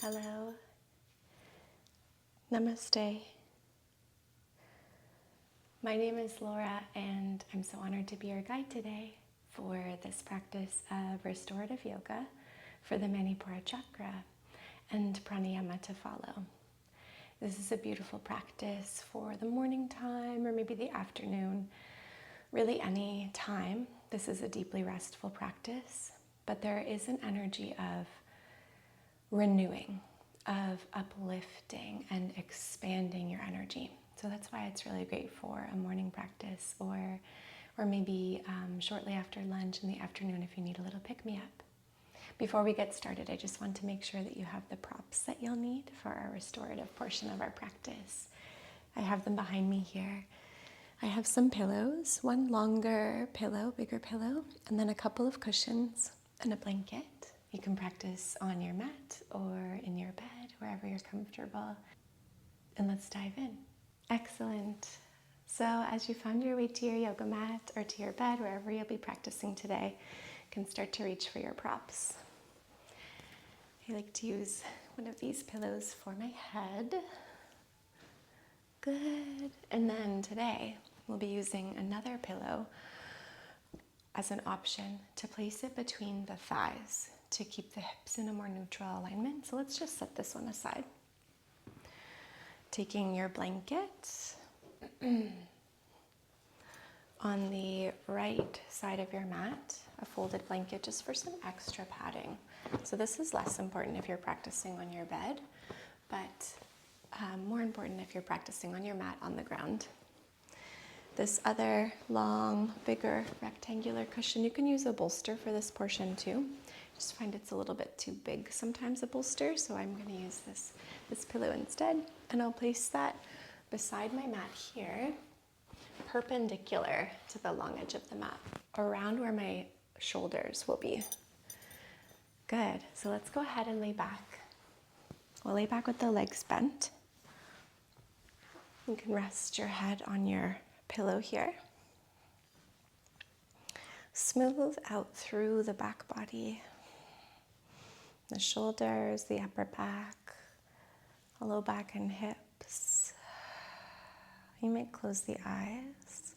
Hello. Namaste. My name is Laura, and I'm so honored to be your guide today for this practice of restorative yoga for the Manipura Chakra and pranayama to follow. This is a beautiful practice for the morning time or maybe the afternoon, really any time. This is a deeply restful practice, but there is an energy of renewing, of uplifting and expanding your energy. So that's why it's really great for a morning practice or maybe shortly after lunch in the afternoon if you need a little pick-me-up. Before we get started, I just want to make sure that you have the props that you'll need for our restorative portion of our practice. I have them behind me here. I have some pillows, one longer pillow, bigger pillow, and then a couple of cushions and a blanket. You can practice on your mat or in your bed, wherever you're comfortable. And let's dive in. Excellent. So as you found your way to your yoga mat or to your bed, wherever you'll be practicing today, you can start to reach for your props. I like to use one of these pillows for my head. Good. And then today, we'll be using another pillow as an option to place it between the thighs to keep the hips in a more neutral alignment. So let's just set this one aside. Taking your blanket on the right side of your mat, a folded blanket just for some extra padding. So this is less important if you're practicing on your bed, but more important if you're practicing on your mat on the ground. This other long, bigger rectangular cushion, you can use a bolster for this portion too. Just find it's a little bit too big sometimes, a bolster, so I'm going to use this pillow instead, and I'll place that beside my mat here, perpendicular to the long edge of the mat, around where my shoulders will be. Good. So let's go ahead and lay back. We'll lay back with the legs bent. You can rest your head on your pillow here. Smooth out through the back body, the shoulders, the upper back, the low back and hips. You might close the eyes.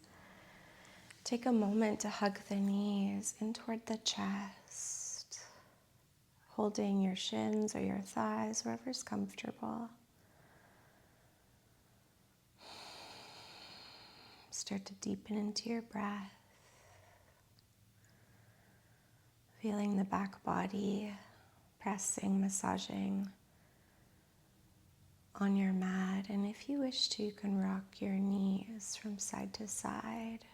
Take a moment to hug the knees in toward the chest, holding your shins or your thighs, wherever's comfortable. Start to deepen into your breath, feeling the back body pressing, massaging on your mat. And if you wish to, you can rock your knees from side to side,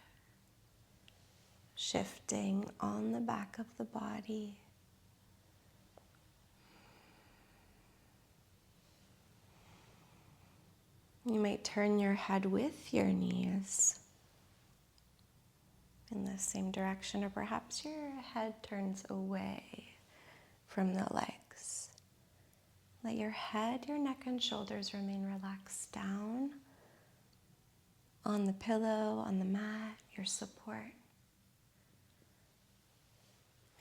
shifting on the back of the body. You might turn your head with your knees in the same direction, or perhaps your head turns away from the legs. Let your head, your neck, and shoulders remain relaxed down on the pillow, on the mat, your support.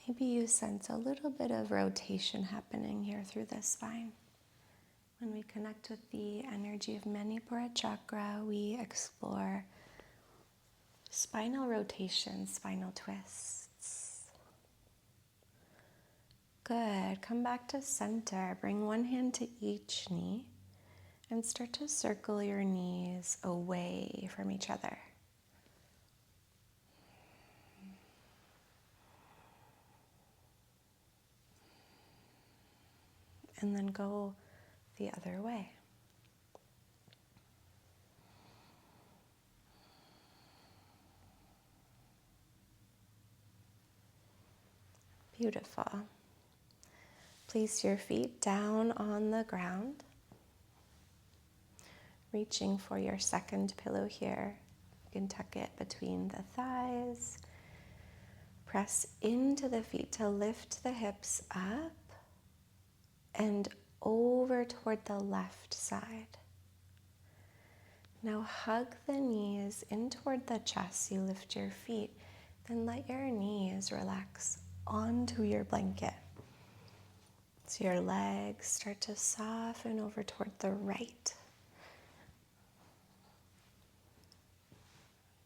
Maybe you sense a little bit of rotation happening here through the spine. When we connect with the energy of Manipura Chakra, we explore spinal rotation, spinal twists. Good. Come back to center. Bring one hand to each knee and start to circle your knees away from each other. And then go the other way. Beautiful. Place your feet down on the ground, reaching for your second pillow here. You can tuck it between the thighs. Press into the feet to lift the hips up and over toward the left side. Now hug the knees in toward the chest. You lift your feet, then let your knees relax onto your blanket. So your legs start to soften over toward the right.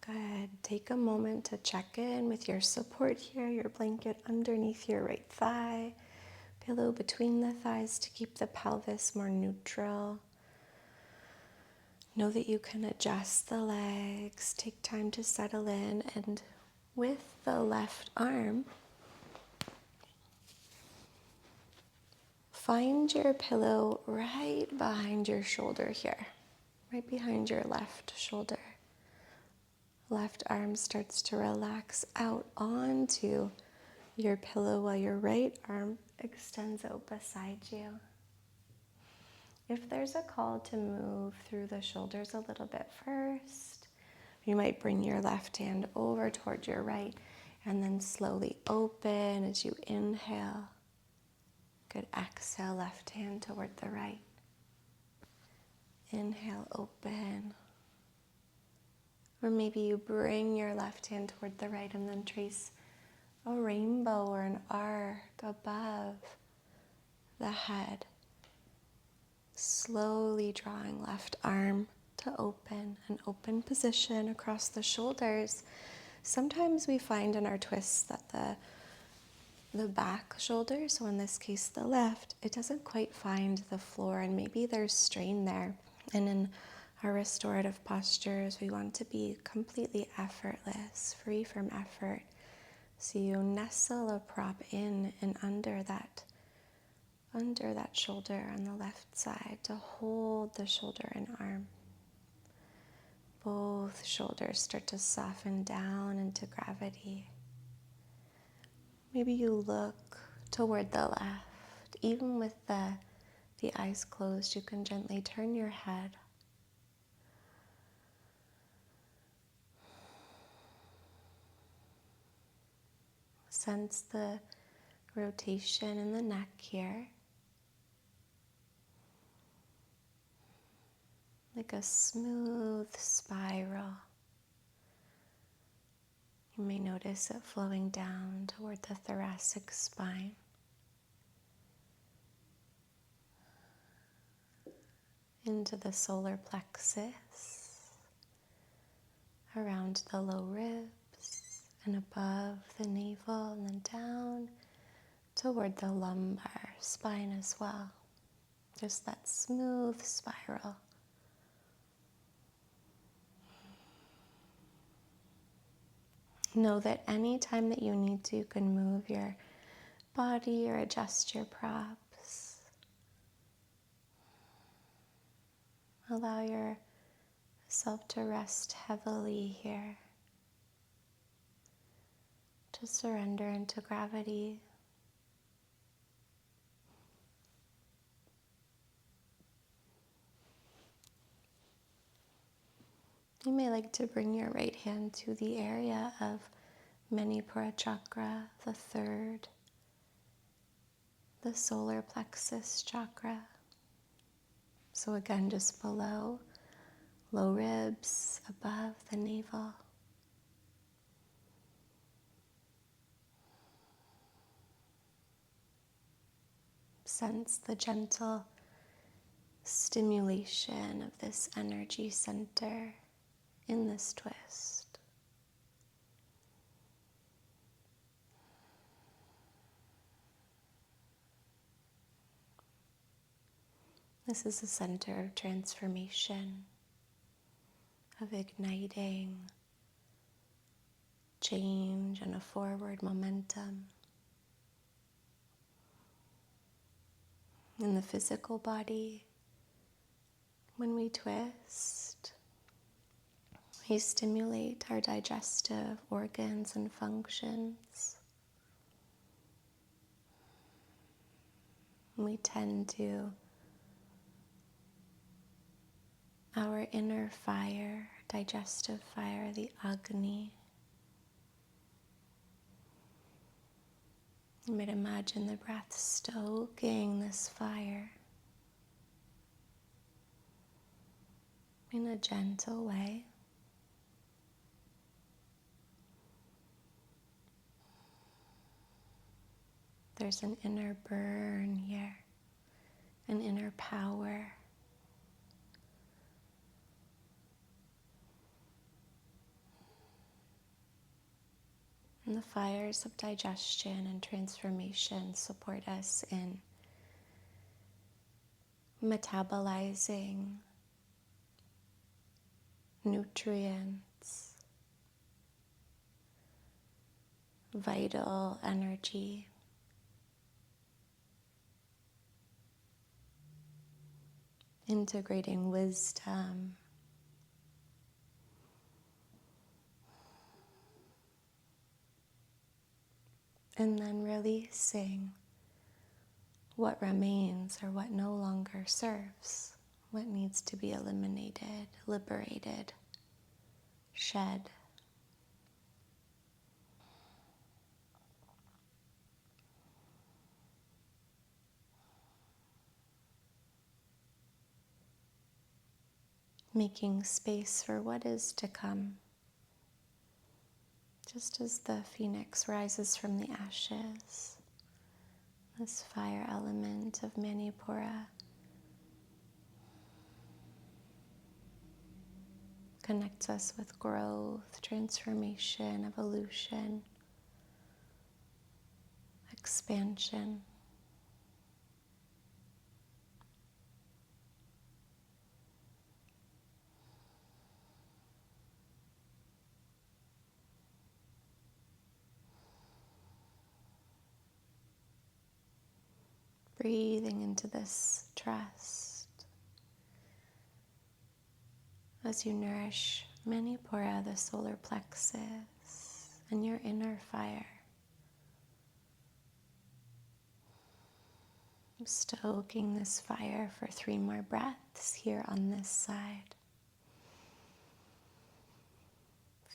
Good. Take a moment to check in with your support here, your blanket underneath your right thigh, pillow between the thighs to keep the pelvis more neutral. Know that you can adjust the legs, take time to settle in, and with the left arm, find your pillow right behind your shoulder here, right behind your left shoulder. Left arm starts to relax out onto your pillow while your right arm extends out beside you. If there's a call to move through the shoulders a little bit first, you might bring your left hand over toward your right and then slowly open as you inhale. Good. Exhale, left hand toward the right. Inhale, open. Or maybe you bring your left hand toward the right and then trace a rainbow or an arc above the head. Slowly drawing left arm to open, an open position across the shoulders. Sometimes we find in our twists that the back shoulder, so in this case the left, it doesn't quite find the floor and maybe there's strain there. And in our restorative postures, we want to be completely effortless, free from effort. So you nestle a prop in and under that shoulder on the left side to hold the shoulder and arm. Both shoulders start to soften down into gravity. Maybe you look toward the left. Even with the eyes closed, you can gently turn your head. Sense the rotation in the neck here. Like a smooth spiral. You may notice it flowing down toward the thoracic spine. Into the solar plexus, around the low ribs and above the navel, and then down toward the lumbar spine as well. Just that smooth spiral. Know that any time that you need to, you can move your body or adjust your props. Allow yourself to rest heavily here. To surrender into gravity. You may like to bring your right hand to the area of Manipura Chakra, the third, the Solar Plexus Chakra. So again, just below, low ribs, above the navel. Sense the gentle stimulation of this energy center in this twist. This is a center of transformation, of igniting change and a forward momentum. In the physical body, when we twist, we stimulate our digestive organs and functions. We tend to our inner fire, digestive fire, the Agni. You might imagine the breath stoking this fire in a gentle way. There's an inner burn here, an inner power. And the fires of digestion and transformation support us in metabolizing nutrients, vital energy, integrating wisdom, and then releasing what remains or what no longer serves, what needs to be eliminated, liberated, shed. Making space for what is to come. Just as the phoenix rises from the ashes, this fire element of Manipura connects us with growth, transformation, evolution, expansion. Breathing into this trust as you nourish Manipura, the solar plexus, and your inner fire. Stoking this fire for 3 more breaths here on this side.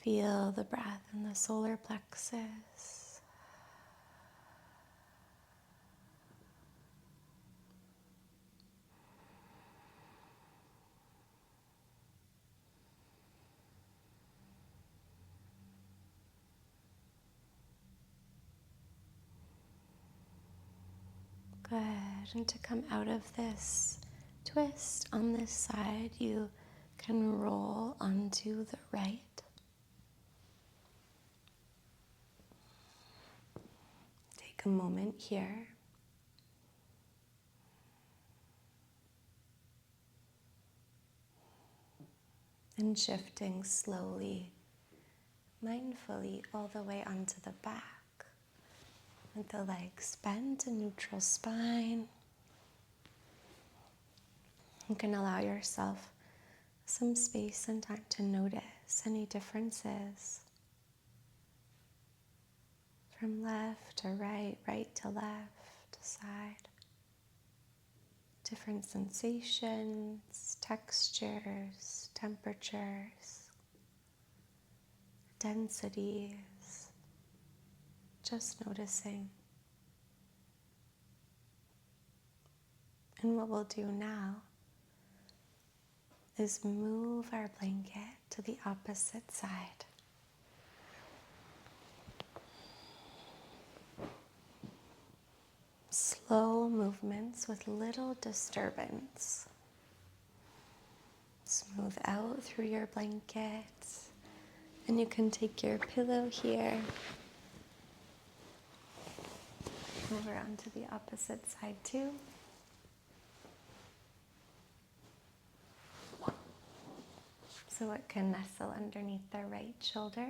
Feel the breath in the solar plexus. Good. And to come out of this twist on this side, you can roll onto the right. Take a moment here. And shifting slowly, mindfully, all the way onto the back. With the legs bent to neutral spine. You can allow yourself some space and time to notice any differences from left to right, right to left, side. Different sensations, textures, temperatures, densities. Just noticing. And what we'll do now is move our blanket to the opposite side. Slow movements with little disturbance. Smooth out through your blanket. And you can take your pillow here. Over onto the opposite side too. So it can nestle underneath the right shoulder.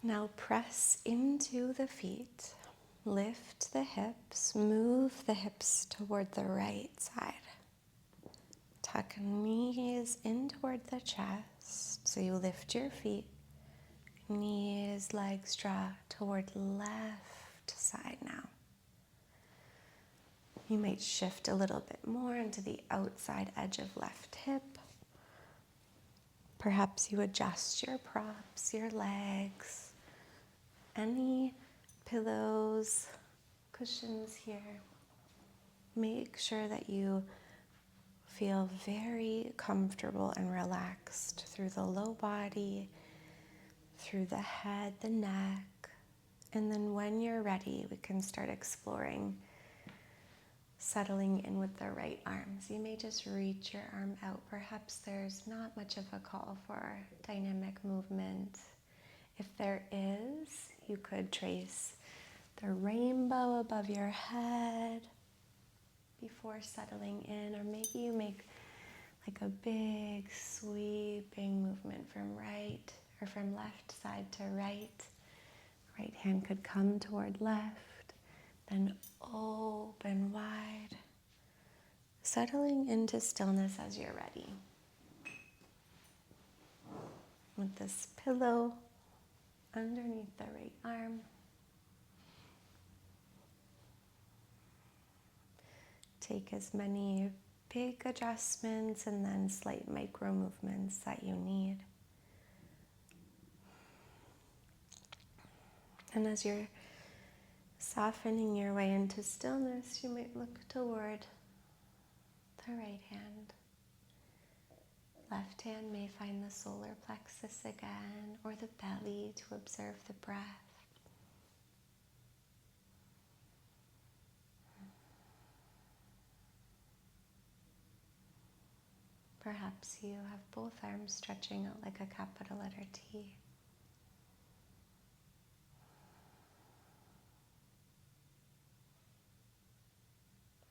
Now press into the feet. Lift the hips. Move the hips toward the right side. Tuck knees in toward the chest. So you lift your feet. Knees, legs draw toward left side now. You might shift a little bit more into the outside edge of left hip. Perhaps you adjust your props, your legs, any pillows, cushions here. Make sure that you feel very comfortable and relaxed through the low body, through the head, the neck, And then when you're ready, we can start exploring settling in with the right arm. So you may just reach your arm out. Perhaps there's not much of a call for dynamic movement. If there is, you could trace the rainbow above your head before settling in, or maybe you make like a big sweeping movement from right or from left side to right. Right hand could come toward left, then open wide, settling into stillness as you're ready. With this pillow underneath the right arm. Take as many big adjustments and then slight micro movements that you need. And as you're softening your way into stillness, you might look toward the right hand. Left hand may find the solar plexus again, or the belly to observe the breath. Perhaps you have both arms stretching out like a capital letter T.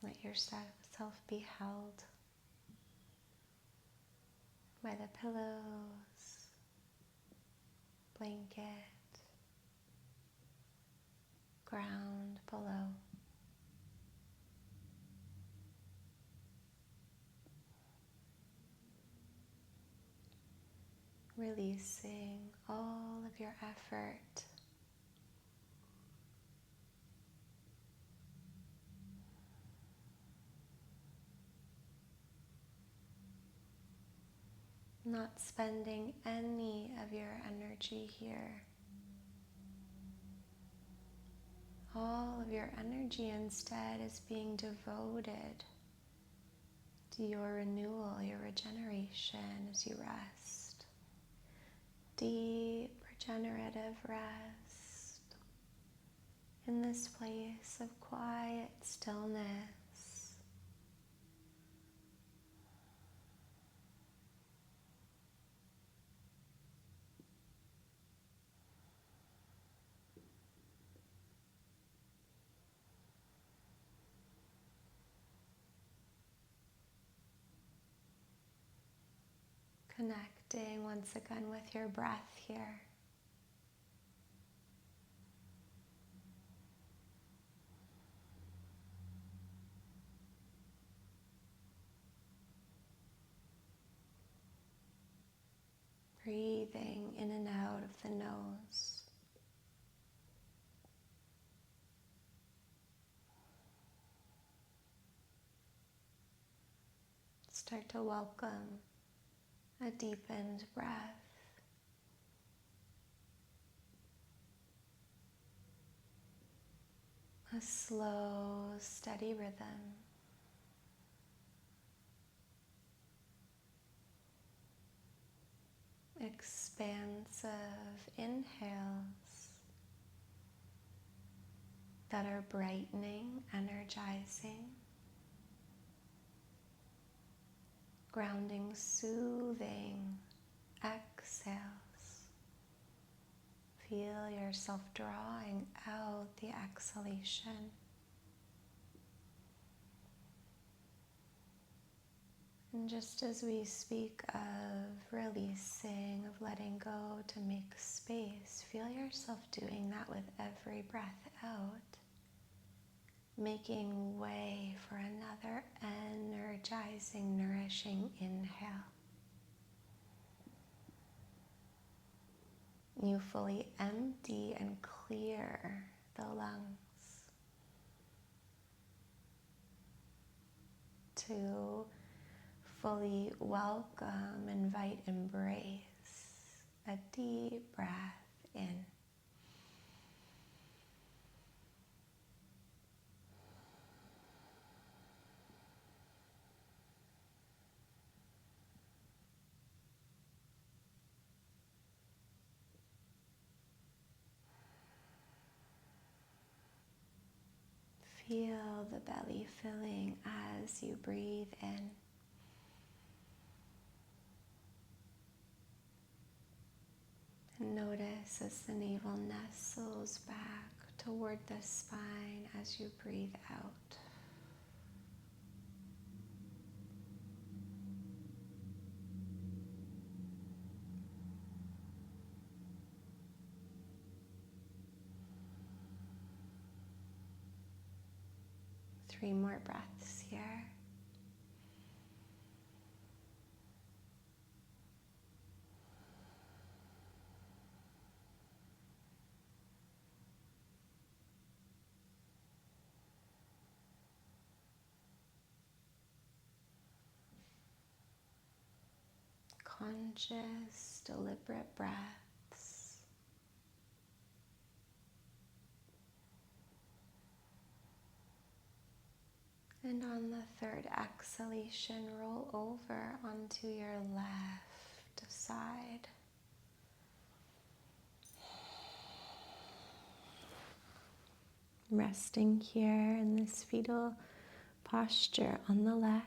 Let yourself be held by the pillows, blanket, ground below. Releasing all of your effort. Not spending any of your energy here. All of your energy instead is being devoted to your renewal, your regeneration as you rest. Deep regenerative rest in this place of quiet stillness. Connecting once again with your breath here. Breathing in and out of the nose. Start to welcome a deepened breath. A slow, steady rhythm. Expansive inhales that are brightening, energizing. Grounding, soothing exhales. Feel yourself drawing out the exhalation. And just as we speak of releasing, of letting go to make space, feel yourself doing that with every breath out. Making way for another energizing, nourishing inhale. You fully empty and clear the lungs to fully welcome, invite, embrace a deep breath in. Feel the belly filling as you breathe in. And notice as the navel nestles back toward the spine as you breathe out. Three more breaths here. Conscious, deliberate breaths. And on the third exhalation, roll over onto your left side. Resting here in this fetal posture on the left.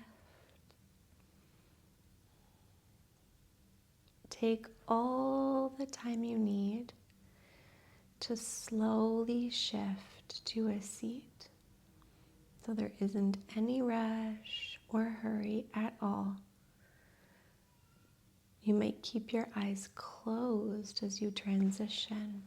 Take all the time you need to slowly shift to a seat. So there isn't any rush or hurry at all. You might keep your eyes closed as you transition.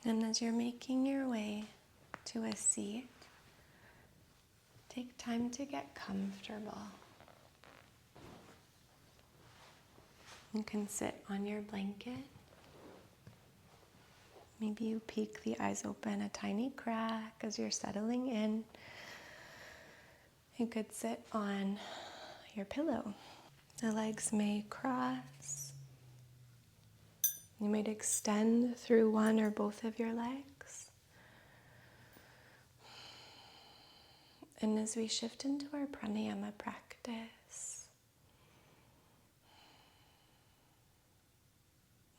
And as you're making your way to a seat, take time to get comfortable. You can sit on your blanket. Maybe you peek the eyes open a tiny crack as you're settling in. You could sit on your pillow. The legs may cross. You might extend through one or both of your legs. And as we shift into our pranayama practice,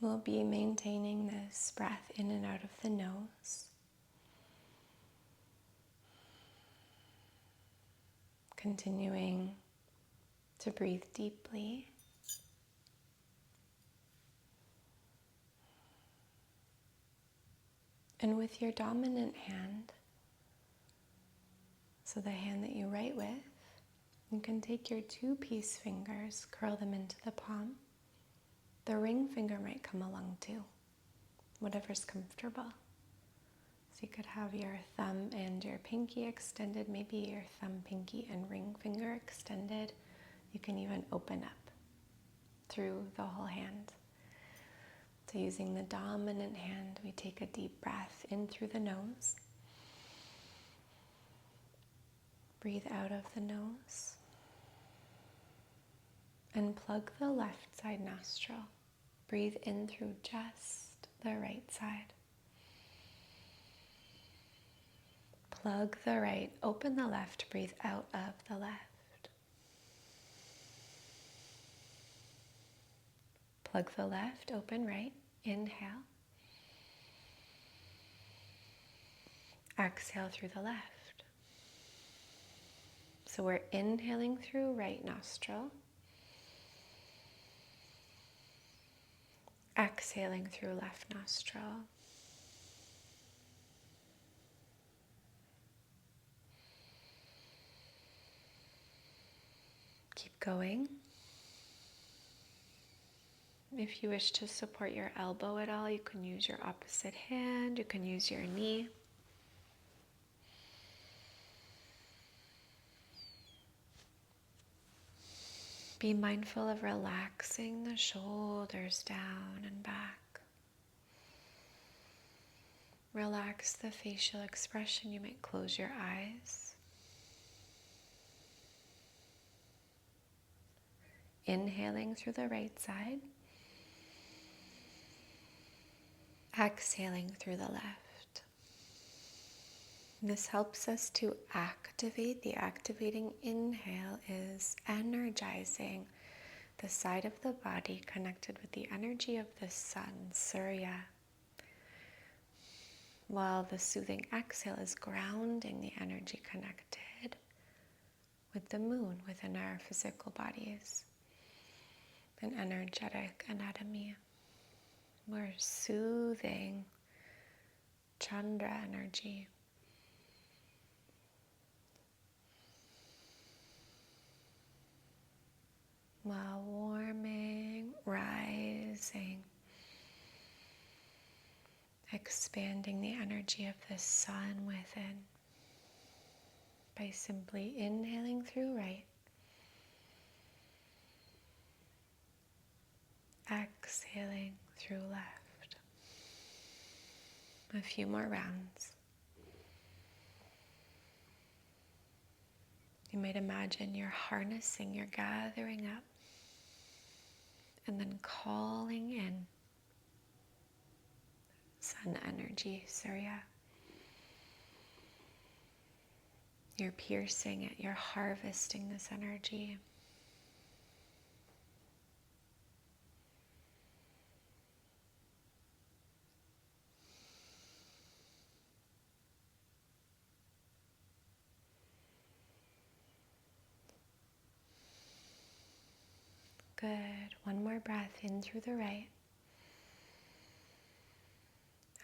we'll be maintaining this breath in and out of the nose. Continuing to breathe deeply. And with your dominant hand, so the hand that you write with, you can take your two peace fingers, curl them into the palm. The ring finger might come along too, whatever's comfortable. So you could have your thumb and your pinky extended, maybe your thumb, pinky, and ring finger extended. You can even open up through the whole hand. So using the dominant hand, we take a deep breath in through the nose. Breathe out of the nose. And plug the left side nostril. Breathe in through just the right side. Plug the right, open the left, breathe out of the left. Plug the left, open right, inhale. Exhale through the left. So we're inhaling through right nostril. Exhaling through left nostril. Keep going. If you wish to support your elbow at all, you can use your opposite hand, you can use your knee. Be mindful of relaxing the shoulders down and back. Relax the facial expression. You might close your eyes. Inhaling through the right side. Exhaling through the left. This helps us to activate. The activating inhale is energizing the side of the body connected with the energy of the sun, Surya, while the soothing exhale is grounding the energy connected with the moon within our physical bodies, an energetic anatomy. We're soothing Chandra energy. While warming, rising, expanding the energy of the sun within by simply inhaling through right, exhaling through left. A few more rounds. You might imagine you're harnessing, you're gathering up, and then calling in sun energy, Surya. You're piercing it, you're harvesting this energy. Good. One more breath in through the right,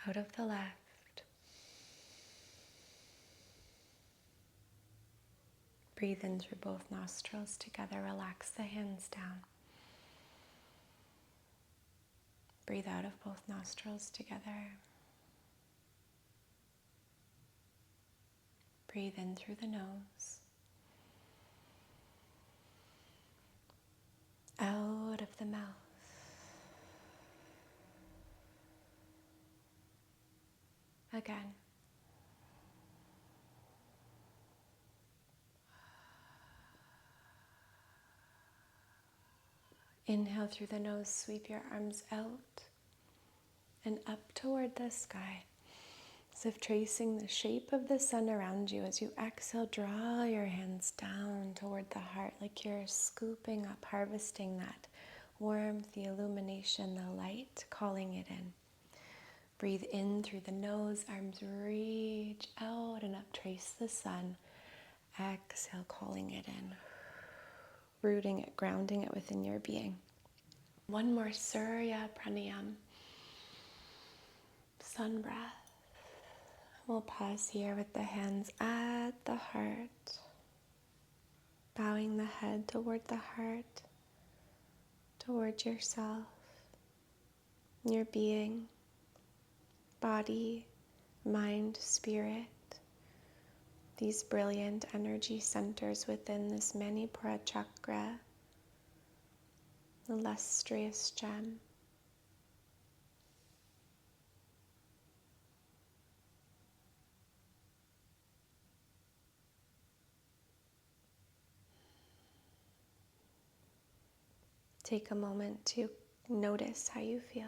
out of the left. Breathe in through both nostrils together. Relax the hands down. Breathe out of both nostrils together. Breathe in through the nose. Out of the mouth. Again. Inhale through the nose, sweep your arms out and up toward the sky, as if tracing the shape of the sun around you. As you exhale, draw your hands down toward the heart, like you're scooping up, harvesting that warmth, the illumination, the light, calling it in. Breathe in through the nose, arms reach out and up, trace the sun. Exhale, calling it in. Rooting it, grounding it within your being. One more Surya Pranayama. Sun breath. We'll pause here with the hands at the heart. Bowing the head toward the heart, toward yourself, your being, body, mind, spirit. These brilliant energy centers within this Manipura Chakra, the lustrous gem. Take a moment to notice how you feel.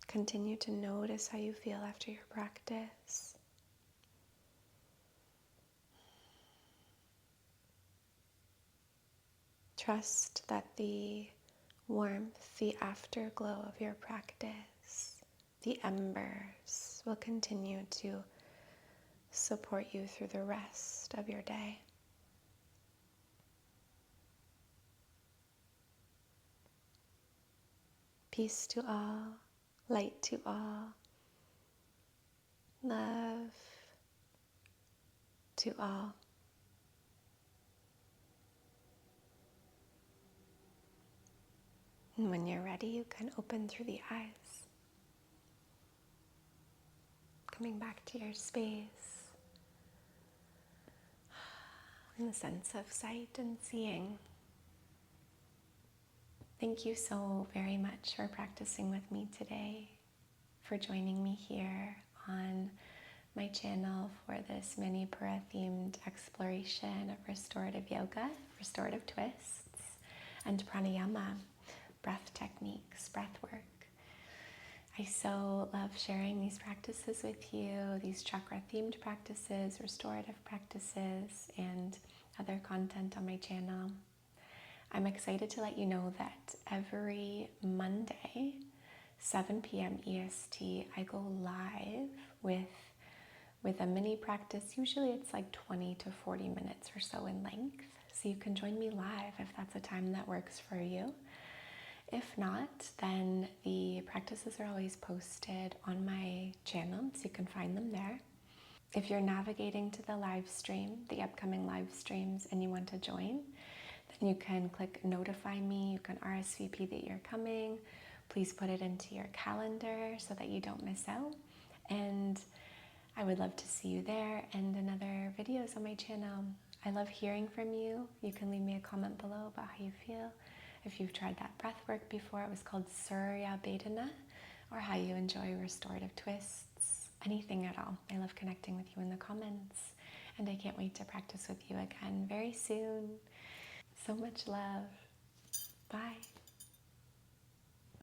Continue to notice how you feel after your practice. Trust that the warmth, the afterglow of your practice, the embers will continue to support you through the rest of your day. Peace to all, light to all, love to all. And when you're ready, you can open through the eyes. Coming back to your space. And the sense of sight and seeing. Thank you so very much for practicing with me today, for joining me here on my channel for this Manipura themed exploration of restorative yoga, restorative twists, and pranayama, breath techniques, breath work. I so love sharing these practices with you, these chakra-themed practices, restorative practices, and other content on my channel. I'm excited to let you know that every Monday, 7 p.m. EST, I go live with a mini practice. Usually it's like 20 to 40 minutes or so in length. So you can join me live if that's a time that works for you. If not, then the practices are always posted on my channel, so you can find them there. If you're navigating to the live stream, the upcoming live streams, and you want to join, then you can click notify me. You can RSVP that you're coming. Please put it into your calendar so that you don't miss out. And I would love to see you there and in other videos on my channel. I love hearing from you. You can leave me a comment below about how you feel. If you've tried that breathwork before, it was called Surya Bhedana, or how you enjoy restorative twists, anything at all. I love connecting with you in the comments, and I can't wait to practice with you again very soon. So much love. Bye.